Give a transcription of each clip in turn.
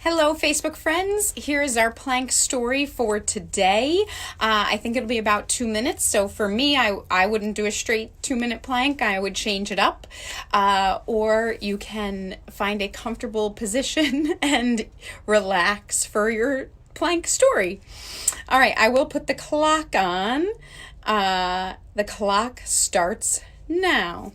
Hello, Facebook friends. Here's our plank story for today. I think it'll be about 2 minutes. So for me, I wouldn't do a straight 2-minute plank. I would change it up. Or you can find a comfortable position and relax for your plank story. All right, I will put the clock on. The clock starts now.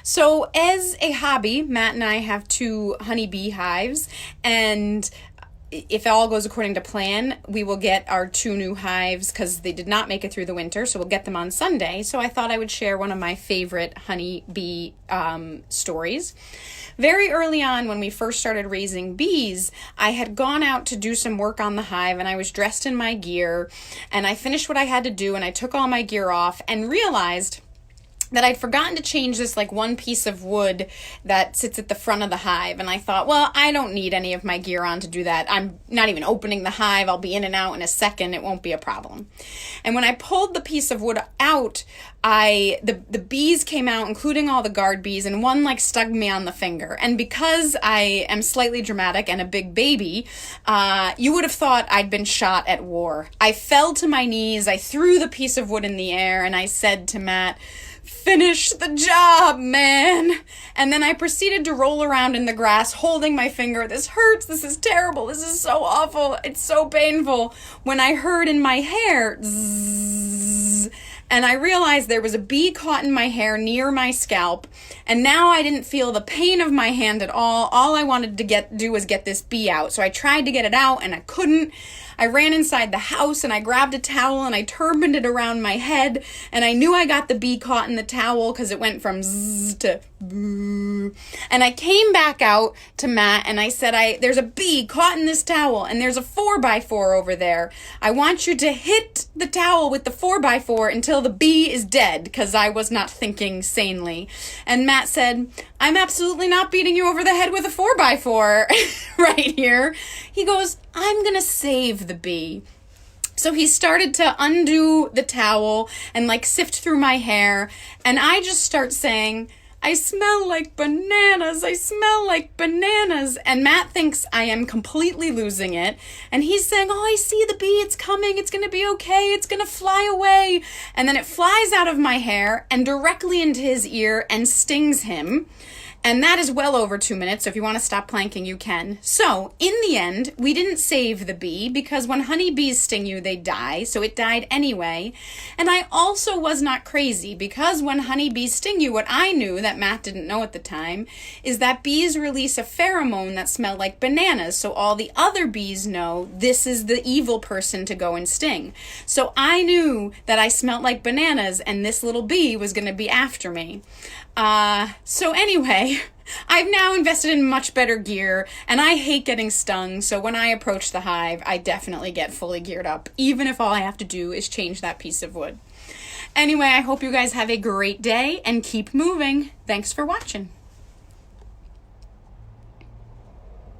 So as a hobby, Matt and I have 2 honeybee hives, and if all goes according to plan, we will get our 2 new hives because they did not make it through the winter, so we'll get them on Sunday. So I thought I would share one of my favorite honeybee stories. Very early on, when we first started raising bees, I had gone out to do some work on the hive, and I was dressed in my gear, and I finished what I had to do, and I took all my gear off and realized that I'd forgotten to change this one piece of wood that sits at the front of the hive. And I thought, well, I don't need any of my gear on to do that. I'm not even opening the hive. I'll be in and out in a second. It won't be a problem. And when I pulled the piece of wood out, the bees came out, including all the guard bees, and one stuck me on the finger. And because I am slightly dramatic and a big baby, you would have thought I'd been shot at war. I fell to my knees, I threw the piece of wood in the air, and I said to Matt, "Finish the job, man." And then I proceeded to roll around in the grass holding my finger. This hurts. This is terrible. This is so awful. It's so painful. When I heard in my hair, zzz, and I realized there was a bee caught in my hair near my scalp. And now I didn't feel the pain of my hand at all. All I wanted to do was get this bee out. So I tried to get it out and I couldn't. I ran inside the house and I grabbed a towel and I turbaned it around my head. And I knew I got the bee caught in the towel because it went from zzz to boo. And I came back out to Matt and I said, there's a bee caught in this towel and there's a 4x4 over there. I want you to hit the towel with the 4x4 until the bee is dead, because I was not thinking sanely. And Matt said, "I'm absolutely not beating you over the head with a 4x4 right here." He goes, "I'm going to save the bee." So he started to undo the towel and sift through my hair. And I just start saying, "I smell like bananas. I smell like bananas." And Matt thinks I am completely losing it. And he's saying, "Oh, I see the bee. It's coming. It's going to be okay. It's going to fly away." And then it flies out of my hair and directly into his ear and stings him. And that is well over 2 minutes, so if you want to stop planking, you can. So, in the end, we didn't save the bee, because when honeybees sting you, they die, so it died anyway. And I also was not crazy, because when honeybees sting you, what I knew that Matt didn't know at the time is that bees release a pheromone that smells like bananas, so all the other bees know this is the evil person to go and sting. So I knew that I smelled like bananas, and this little bee was going to be after me. So anyway, I've now invested in much better gear, and I hate getting stung, so when I approach the hive, I definitely get fully geared up, even if all I have to do is change that piece of wood. Anyway, I hope you guys have a great day, and keep moving. Thanks for watching.